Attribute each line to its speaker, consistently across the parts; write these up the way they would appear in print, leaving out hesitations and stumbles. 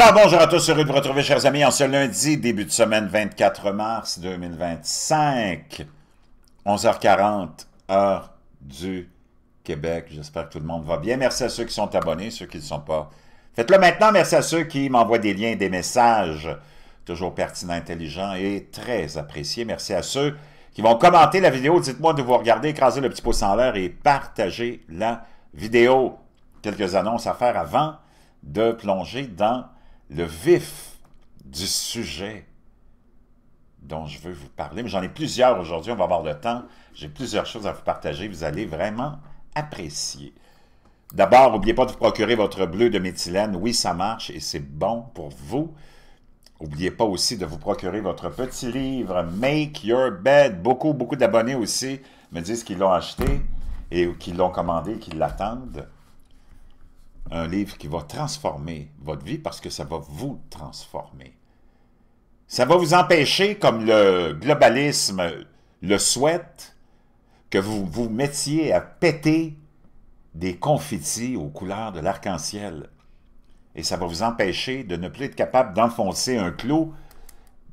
Speaker 1: Alors, bonjour à tous, heureux de vous retrouver, chers amis, en ce lundi, début de semaine 24 mars 2025, 11h40, heure du Québec. J'espère que tout le monde va bien. Merci à ceux qui sont abonnés, ceux qui ne le sont pas. Faites-le maintenant. Merci à ceux qui m'envoient des liens, des messages, toujours pertinents, intelligents et très appréciés. Merci à ceux qui vont commenter la vidéo. Dites-moi de vous regarder, écraser le petit pouce en l'air et partager la vidéo. Quelques annonces à faire avant de plonger dans le vif du sujet dont je veux vous parler. Mais j'en ai plusieurs aujourd'hui, on va avoir le temps. J'ai plusieurs choses à vous partager, vous allez vraiment apprécier. D'abord, n'oubliez pas de vous procurer votre bleu de méthylène. Oui, ça marche et c'est bon pour vous. N'oubliez pas aussi de vous procurer votre petit livre « Make Your Bed ». Beaucoup d'abonnés aussi me disent qu'ils l'ont acheté et qu'ils l'ont commandé et qu'ils l'attendent. Un livre qui va transformer votre vie parce que ça va vous transformer. Ça va vous empêcher, comme le globalisme le souhaite, que vous vous mettiez à péter des confettis aux couleurs de l'arc-en-ciel. Et ça va vous empêcher de ne plus être capable d'enfoncer un clou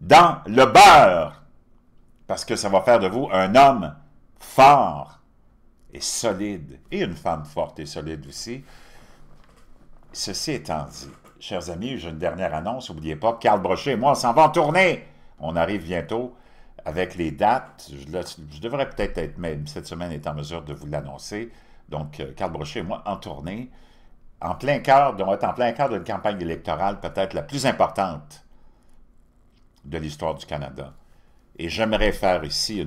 Speaker 1: dans le beurre. Parce que ça va faire de vous un homme fort et solide. Et une femme forte et solide aussi. Ceci étant dit, chers amis, j'ai une dernière annonce. N'oubliez pas, Carl Brochet et moi, on s'en va en tournée. On arrive bientôt avec les dates. Je devrais peut-être être, même cette semaine, être en mesure de vous l'annoncer. Donc, Carl Brochet et moi en tournée, en plein cœur, on va être en plein cœur d'une campagne électorale peut-être la plus importante de l'histoire du Canada. Et j'aimerais faire ici,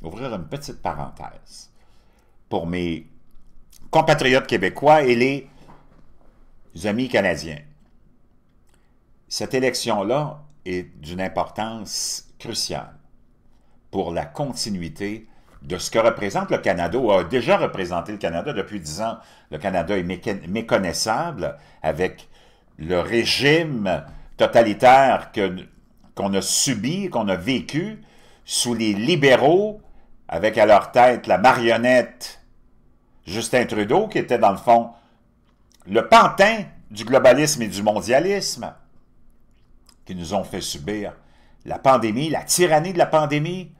Speaker 1: ouvrir une petite parenthèse pour mes compatriotes québécois et les amis canadiens. Cette élection-là est d'une importance cruciale pour la continuité de ce que représente le Canada, ou a déjà représenté le Canada depuis 10 ans. Le Canada est méconnaissable avec le régime totalitaire qu'on a subi, qu'on a vécu sous les libéraux, avec à leur tête la marionnette Justin Trudeau, qui était dans le fond le pantin du globalisme et du mondialisme, qui nous ont fait subir la pandémie, la tyrannie de la pandémie.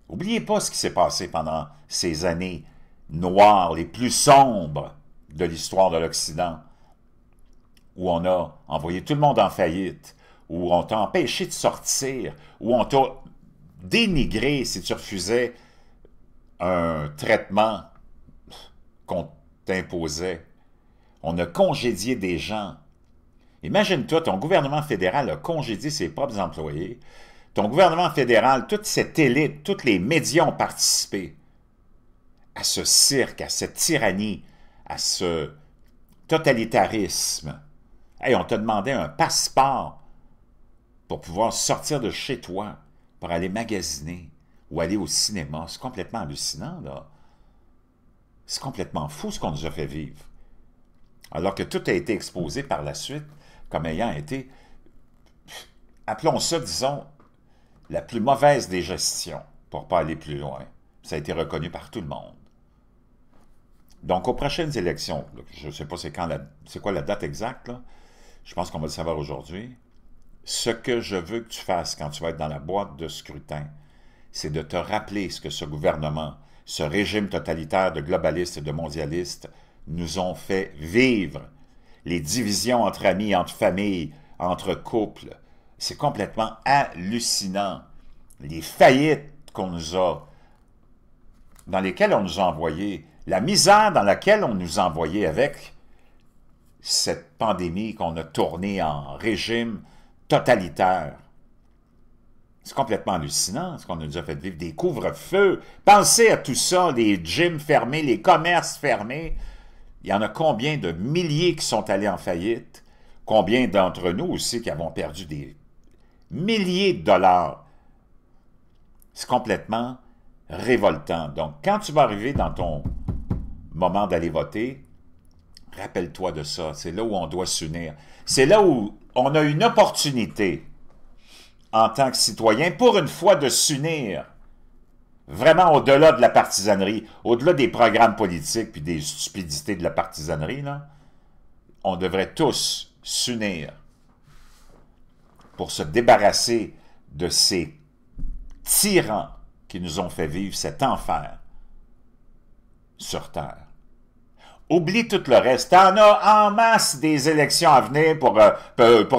Speaker 1: N'oubliez pas ce qui s'est passé pendant ces années noires, les plus sombres de l'histoire de l'Occident, où on a envoyé tout le monde en faillite, où on t'a empêché de sortir, où on t'a dénigré si tu refusais un traitement qu'on t'imposait. On a congédié des gens. Imagine-toi, ton gouvernement fédéral a congédié ses propres employés. Ton gouvernement fédéral, toute cette élite, tous les médias ont participé à ce cirque, à cette tyrannie, à ce totalitarisme. Hey, on t'a demandé un passeport pour pouvoir sortir de chez toi, pour aller magasiner ou aller au cinéma. C'est complètement hallucinant, là. C'est complètement fou ce qu'on nous a fait vivre. Alors que tout a été exposé par la suite comme ayant été, appelons ça, disons, la plus mauvaise des gestions, pour ne pas aller plus loin. Ça a été reconnu par tout le monde. Donc, aux prochaines élections, je ne sais pas c'est quoi la date exacte, là. Je pense qu'on va le savoir aujourd'hui. Ce que je veux que tu fasses quand tu vas être dans la boîte de scrutin, c'est de te rappeler ce que ce gouvernement, ce régime totalitaire de globalistes et de mondialistes nous ont fait vivre. Les divisions entre amis, entre familles, entre couples, c'est complètement hallucinant. Les faillites dans lesquelles on nous a envoyés, la misère dans laquelle on nous a envoyés avec cette pandémie qu'on a tournée en régime totalitaire. C'est complètement hallucinant ce qu'on nous a fait vivre. Des couvre-feux. Pensez à tout ça, les gyms fermés, les commerces fermés. Il y en a combien de milliers qui sont allés en faillite? Combien d'entre nous aussi qui avons perdu des milliers de dollars? C'est complètement révoltant. Donc, quand tu vas arriver dans ton moment d'aller voter, rappelle-toi de ça. C'est là où on doit s'unir. C'est là où on a une opportunité, en tant que citoyen, pour une fois, de s'unir. Vraiment au-delà de la partisanerie, au-delà des programmes politiques puis des stupidités de la partisanerie, là, on devrait tous s'unir pour se débarrasser de ces tyrans qui nous ont fait vivre cet enfer sur Terre. Oublie tout le reste. T'en as en masse des élections à venir pour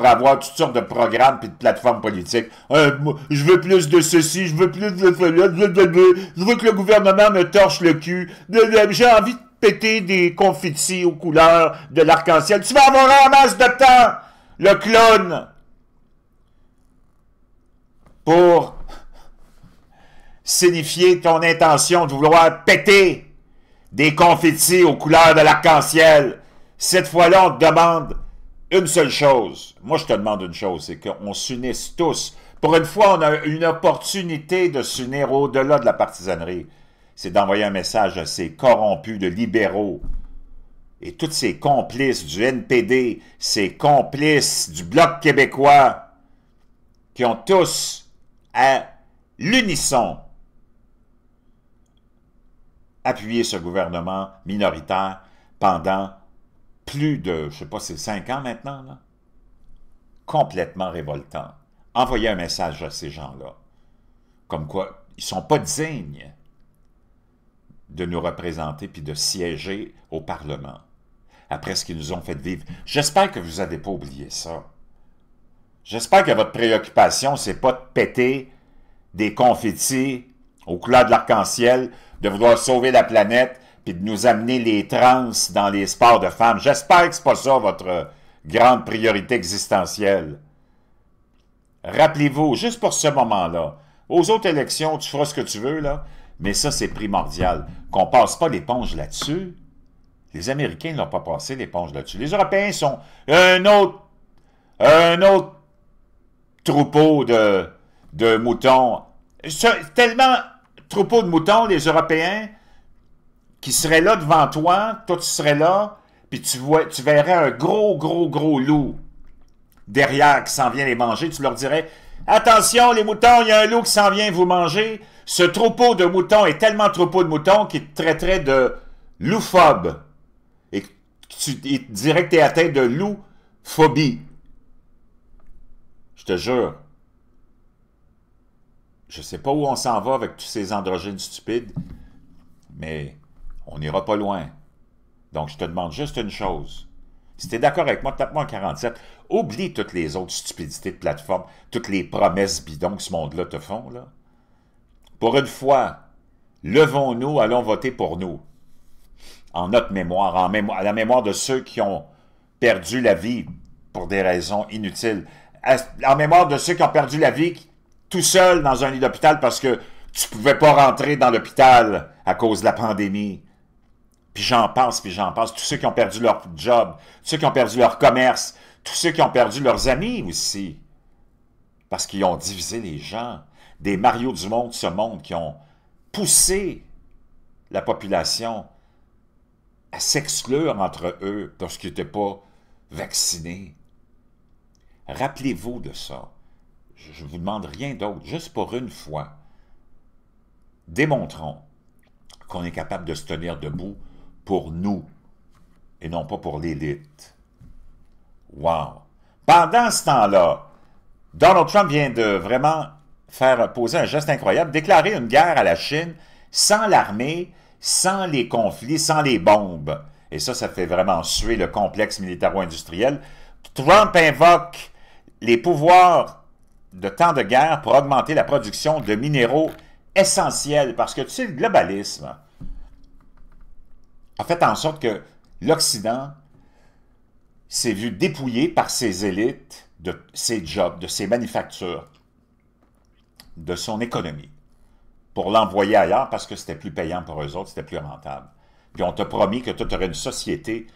Speaker 1: avoir toutes sortes de programmes et de plateformes politiques. Je veux plus de ceci, je veux plus de cela, je veux que le gouvernement me torche le cul. J'ai envie de péter des confettis aux couleurs de l'arc-en-ciel. Tu vas avoir en masse de temps, le clown, pour signifier ton intention de vouloir péter des confettis aux couleurs de l'arc-en-ciel. Cette fois-là, on te demande une seule chose. Moi, je te demande une chose, c'est qu'on s'unisse tous. Pour une fois, on a une opportunité de s'unir au-delà de la partisanerie. C'est d'envoyer un message à ces corrompus de libéraux et tous ces complices du NPD, ces complices du Bloc québécois, qui ont tous, à l'unisson, appuyer ce gouvernement minoritaire pendant plus de, je sais pas, c'est 5 ans maintenant, là? Complètement révoltant. Envoyer un message à ces gens-là, comme quoi ils sont pas dignes de nous représenter puis de siéger au Parlement, après ce qu'ils nous ont fait vivre. J'espère que vous n'avez pas oublié ça. J'espère que votre préoccupation, c'est pas de péter des confettis aux couleurs de l'arc-en-ciel, de vouloir sauver la planète, puis de nous amener les trans dans les sports de femmes. J'espère que c'est pas ça votre grande priorité existentielle. Rappelez-vous, juste pour ce moment-là, aux autres élections, tu feras ce que tu veux, là, mais ça, c'est primordial. Qu'on passe pas l'éponge là-dessus. Les Américains n'ont pas passé l'éponge là-dessus. Les Européens sont un autre troupeau de moutons. Tellement troupeau de moutons, les Européens, qui seraient là devant toi, toi tu serais là, puis tu verrais un gros loup derrière qui s'en vient les manger, tu leur dirais « Attention les moutons, il y a un loup qui s'en vient vous manger. » Ce troupeau de moutons est tellement troupeau de moutons qu'il te traiterait de louphobe. Et il te dirait que tu es atteint de louphobie. Je te jure. Je sais pas où on s'en va avec tous ces androgynes stupides, mais on n'ira pas loin. Donc, je te demande juste une chose. Si tu es d'accord avec moi, tape-moi en 47. Oublie toutes les autres stupidités de plateforme, toutes les promesses bidons que ce monde-là te font, là. Pour une fois, levons-nous, allons voter pour nous. En notre mémoire, à la mémoire de ceux qui ont perdu la vie pour des raisons inutiles. En mémoire de ceux qui ont perdu la vie tout seuls dans un lit d'hôpital parce que tu ne pouvais pas rentrer dans l'hôpital à cause de la pandémie. Puis j'en passe. Tous ceux qui ont perdu leur job, ceux qui ont perdu leur commerce, tous ceux qui ont perdu leurs amis aussi. Parce qu'ils ont divisé les gens. Des Mario Dumont de ce monde qui ont poussé la population à s'exclure entre eux parce qu'ils n'étaient pas vaccinés. Rappelez-vous de ça. Je ne vous demande rien d'autre, juste pour une fois. Démontrons qu'on est capable de se tenir debout pour nous et non pas pour l'élite. Wow! Pendant ce temps-là, Donald Trump vient de vraiment poser un geste incroyable, déclarer une guerre à la Chine sans l'armée, sans les conflits, sans les bombes. Et ça fait vraiment suer le complexe militaro-industriel. Trump invoque les pouvoirs de temps de guerre pour augmenter la production de minéraux essentiels. Parce que, tu sais, le globalisme a fait en sorte que l'Occident s'est vu dépouillé par ses élites de ses jobs, de ses manufactures, de son économie, pour l'envoyer ailleurs parce que c'était plus payant pour eux autres, c'était plus rentable. Puis on t'a promis que tu aurais une société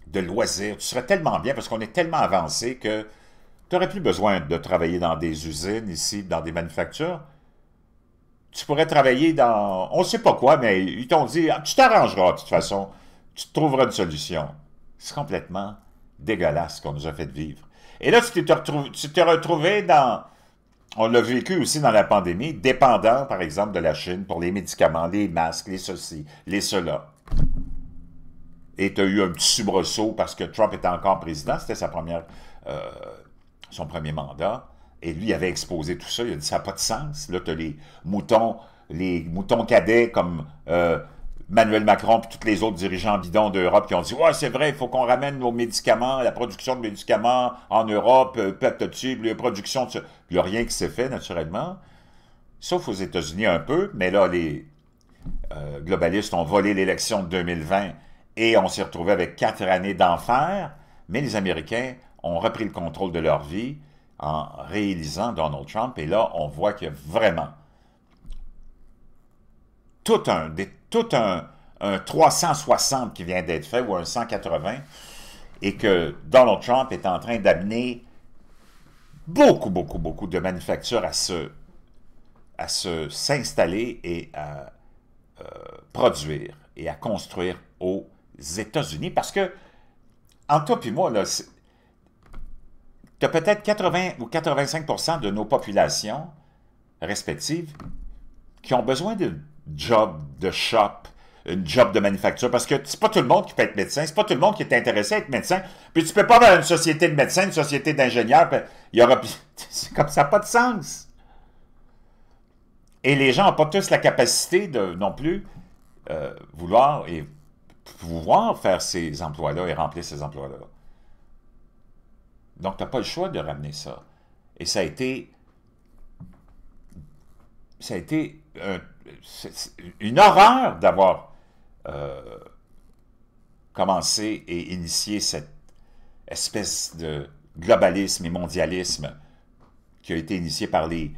Speaker 1: de loisirs. Tu serais tellement bien parce qu'on est tellement avancé que tu n'aurais plus besoin de travailler dans des usines ici, dans des manufactures. Tu pourrais travailler dans, on ne sait pas quoi, mais ils t'ont dit, tu t'arrangeras de toute façon, tu trouveras une solution. C'est complètement dégueulasse ce qu'on nous a fait vivre. Et là, tu t'es retrouvé dans, on l'a vécu aussi dans la pandémie, dépendant, par exemple, de la Chine pour les médicaments, les masques, les ceci, les cela. et tu as eu un petit soubresaut parce que Trump était encore président, c'était son premier mandat, et lui avait exposé tout ça, il a dit ça n'a pas de sens. Là, tu as les moutons cadets comme Emmanuel Macron et tous les autres dirigeants bidons d'Europe qui ont dit « Ouais, c'est vrai, il faut qu'on ramène nos médicaments, la production de médicaments en Europe, la production de ça. » Il n'y a rien qui s'est fait, naturellement, sauf aux États-Unis un peu, mais là, les globalistes ont volé l'élection de 2020 et on s'est retrouvé avec 4 années d'enfer, mais les Américains ont repris le contrôle de leur vie en réélisant Donald Trump, et là, on voit qu'il y a vraiment tout un 360 qui vient d'être fait, ou un 180, et que Donald Trump est en train d'amener beaucoup de manufactures à s'installer et à produire et à construire aux États-Unis, parce que, entre toi et moi, tu as peut-être 80 ou 85% de nos populations respectives qui ont besoin de job, de shop, une job de manufacture, parce que c'est pas tout le monde qui peut être médecin, c'est pas tout le monde qui est intéressé à être médecin, puis tu peux pas avoir une société de médecins, une société d'ingénieurs, il y aura... C'est comme ça, pas de sens. Et les gens n'ont pas tous la capacité de, non plus, vouloir et pouvoir faire ces emplois-là et remplir ces emplois-là. Donc, tu n'as pas le choix de ramener ça. Et ça a été une horreur d'avoir commencé et initié cette espèce de globalisme et mondialisme qui a été initié par les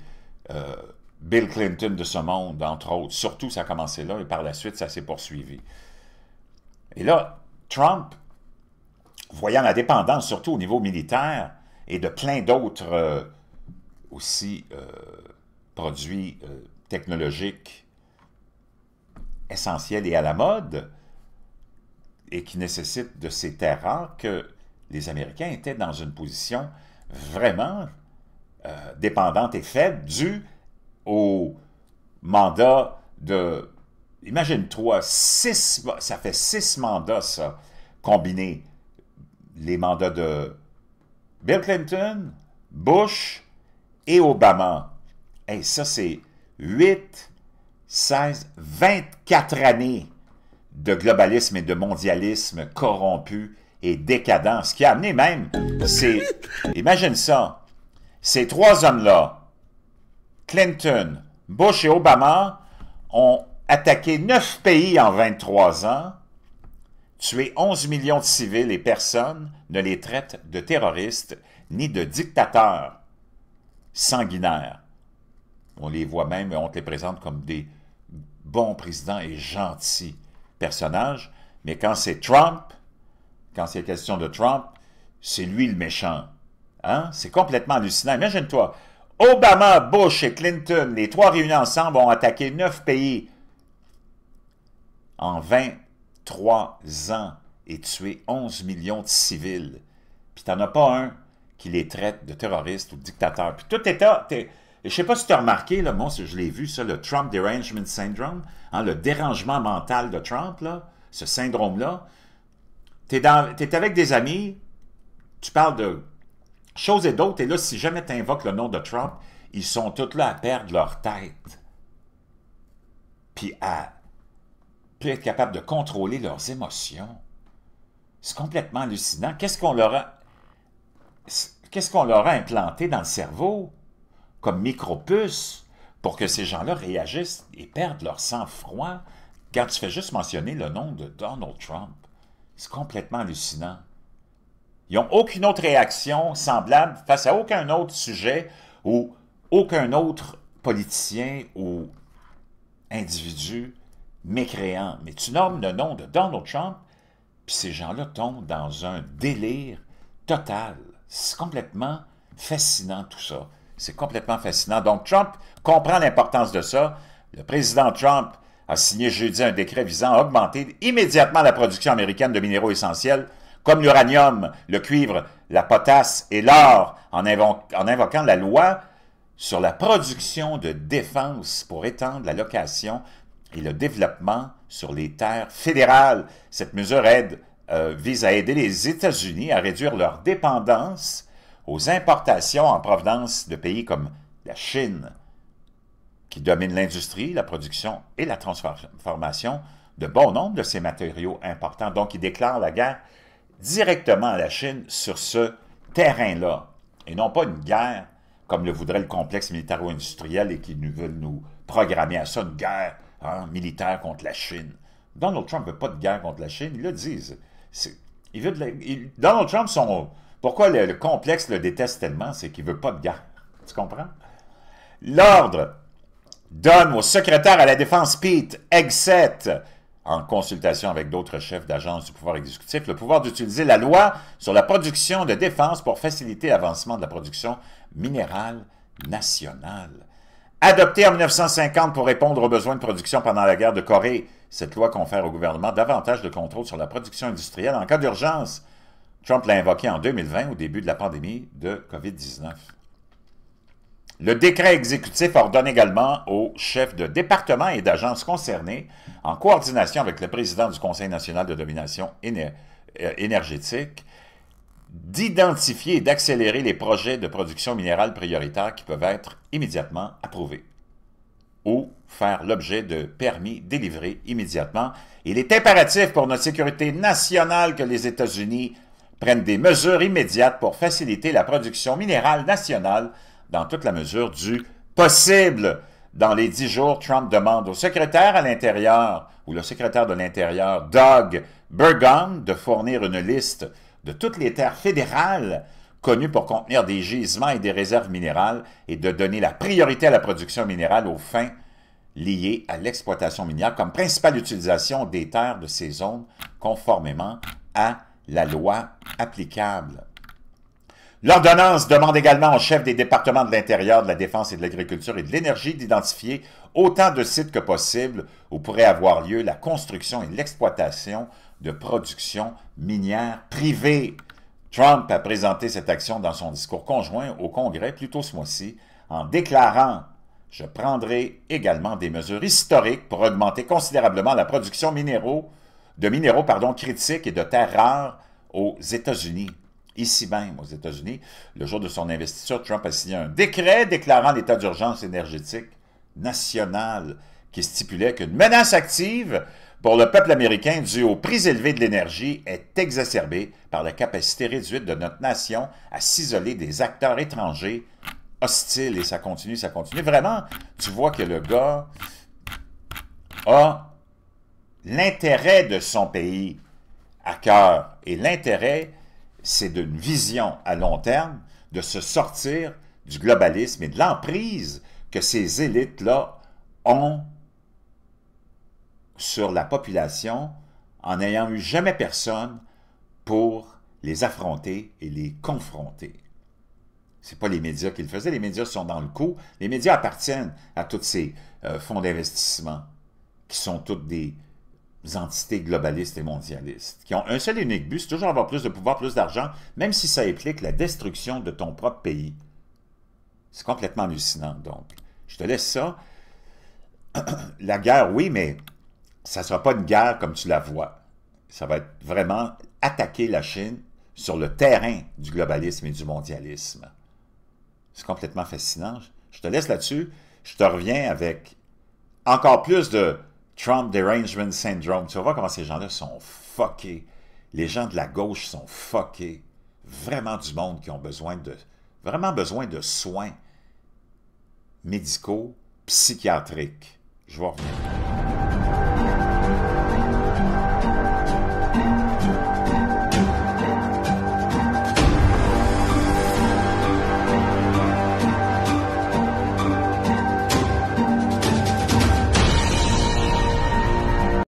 Speaker 1: Bill Clinton de ce monde, entre autres. Surtout, ça a commencé là, et par la suite, ça s'est poursuivi. Et là, Trump, voyant la dépendance, surtout au niveau militaire, et de plein d'autres aussi produits technologiques essentiels et à la mode, et qui nécessitent de ces terres rares, que les Américains étaient dans une position vraiment dépendante et faible, due au mandat de... Imagine-toi, ça fait 6 mandats, ça, combinés. Les mandats de Bill Clinton, Bush et Obama. Hey, ça, c'est 8, 16, 24 années de globalisme et de mondialisme corrompu et décadent. Ce qui a amené même, c'est... Imagine ça, ces 3 hommes-là, Clinton, Bush et Obama, ont attaqué 9 pays en 23 ans, tué 11 millions de civils, et personne ne les traite de terroristes ni de dictateurs sanguinaires. On les voit même et on te les présente comme des bons présidents et gentils personnages, mais quand c'est Trump, quand c'est question de Trump, c'est lui le méchant. Hein? C'est complètement hallucinant. Imagine-toi, Obama, Bush et Clinton, les 3 réunis ensemble, ont attaqué 9 pays en 23 ans et tué 11 millions de civils. Puis t'en as pas un qui les traite de terroristes ou de dictateurs. Puis tout État... Je ne sais pas si tu as remarqué, là, moi, je l'ai vu, ça, le Trump Derangement Syndrome, hein, le dérangement mental de Trump, là, ce syndrome-là. Tu es avec des amis, tu parles de choses et d'autres, et là, si jamais tu invoques le nom de Trump, ils sont tous là à perdre leur tête. Puis à plus être capable de contrôler leurs émotions. C'est complètement hallucinant. Qu'est-ce qu'on leur a implanté dans le cerveau comme micropuce pour que ces gens-là réagissent et perdent leur sang-froid quand tu fais juste mentionner le nom de Donald Trump? C'est complètement hallucinant. Ils n'ont aucune autre réaction semblable face à aucun autre sujet ou aucun autre politicien ou individu mécréant. Mais tu nommes le nom de Donald Trump, puis ces gens-là tombent dans un délire total. C'est complètement fascinant tout ça. C'est complètement fascinant. Donc Trump comprend l'importance de ça. Le président Trump a signé jeudi un décret visant à augmenter immédiatement la production américaine de minéraux essentiels comme l'uranium, le cuivre, la potasse et l'or, en invoquant la loi sur la production de défense pour étendre la location et le développement sur les terres fédérales. Cette mesure vise à aider les États-Unis à réduire leur dépendance aux importations en provenance de pays comme la Chine, qui domine l'industrie, la production et la transformation de bon nombre de ces matériaux importants. Donc, il déclare la guerre directement à la Chine sur ce terrain-là, et non pas une guerre comme le voudrait le complexe militaro-industriel et qui nous veulent nous programmer à ça, une guerre militaire contre la Chine. Donald Trump ne veut pas de guerre contre la Chine, il le dit. Donald Trump, pourquoi le complexe le déteste tellement, c'est qu'il ne veut pas de guerre. Tu comprends? L'ordre donne au secrétaire à la Défense Pete Hegseth, en consultation avec d'autres chefs d'agences du pouvoir exécutif, le pouvoir d'utiliser la loi sur la production de défense pour faciliter l'avancement de la production minérale nationale. Adoptée en 1950 pour répondre aux besoins de production pendant la guerre de Corée, cette loi confère au gouvernement davantage de contrôle sur la production industrielle en cas d'urgence. Trump l'a invoqué en 2020 au début de la pandémie de COVID-19. Le décret exécutif ordonne également aux chefs de département et d'agences concernés, en coordination avec le président du Conseil national de domination énergétique, d'identifier et d'accélérer les projets de production minérale prioritaires qui peuvent être immédiatement approuvés ou faire l'objet de permis délivrés immédiatement. Il est impératif pour notre sécurité nationale que les États-Unis prennent des mesures immédiates pour faciliter la production minérale nationale dans toute la mesure du possible. Dans les 10 jours, Trump demande au secrétaire à l'Intérieur, ou le secrétaire de l'Intérieur, Doug Burgum, de fournir une liste de toutes les terres fédérales connues pour contenir des gisements et des réserves minérales et de donner la priorité à la production minérale aux fins liées à l'exploitation minière comme principale utilisation des terres de ces zones conformément à la loi applicable. L'ordonnance demande également aux chefs des départements de l'Intérieur, de la Défense et de l'Agriculture et de l'Énergie d'identifier autant de sites que possible où pourrait avoir lieu la construction et l'exploitation de production minière privée. Trump a présenté cette action dans son discours conjoint au Congrès plus tôt ce mois-ci en déclarant « Je prendrai également des mesures historiques pour augmenter considérablement la production de minéraux critiques et de terres rares aux États-Unis. » Ici même, aux États-Unis, le jour de son investiture, Trump a signé un décret déclarant l'état d'urgence énergétique national qui stipulait qu'une menace active pour le peuple américain due au prix élevé de l'énergie est exacerbée par la capacité réduite de notre nation à s'isoler des acteurs étrangers hostiles. Et ça continue, ça continue. Vraiment, tu vois que le gars a l'intérêt de son pays à cœur. Et l'intérêt, c'est d'une vision à long terme, de se sortir du globalisme et de l'emprise que ces élites-là ont sur la population en n'ayant eu jamais personne pour les affronter et les confronter. Ce n'est pas les médias qui le faisaient, les médias sont dans le coup. Les médias appartiennent à tous ces fonds d'investissement qui sont toutes des entités globalistes et mondialistes, qui ont un seul et unique but, c'est toujours avoir plus de pouvoir, plus d'argent, même si ça implique la destruction de ton propre pays. C'est complètement hallucinant, donc. Je te laisse ça. La guerre, oui, mais ça ne sera pas une guerre comme tu la vois. Ça va être vraiment attaquer la Chine sur le terrain du globalisme et du mondialisme. C'est complètement fascinant. Je te laisse là-dessus. Je te reviens avec encore plus de Trump Derangement Syndrome. Tu vas voir comment ces gens-là sont fuckés. Les gens de la gauche sont fuckés. Vraiment du monde qui ont vraiment besoin de soins médicaux, psychiatriques. Je vais revenir.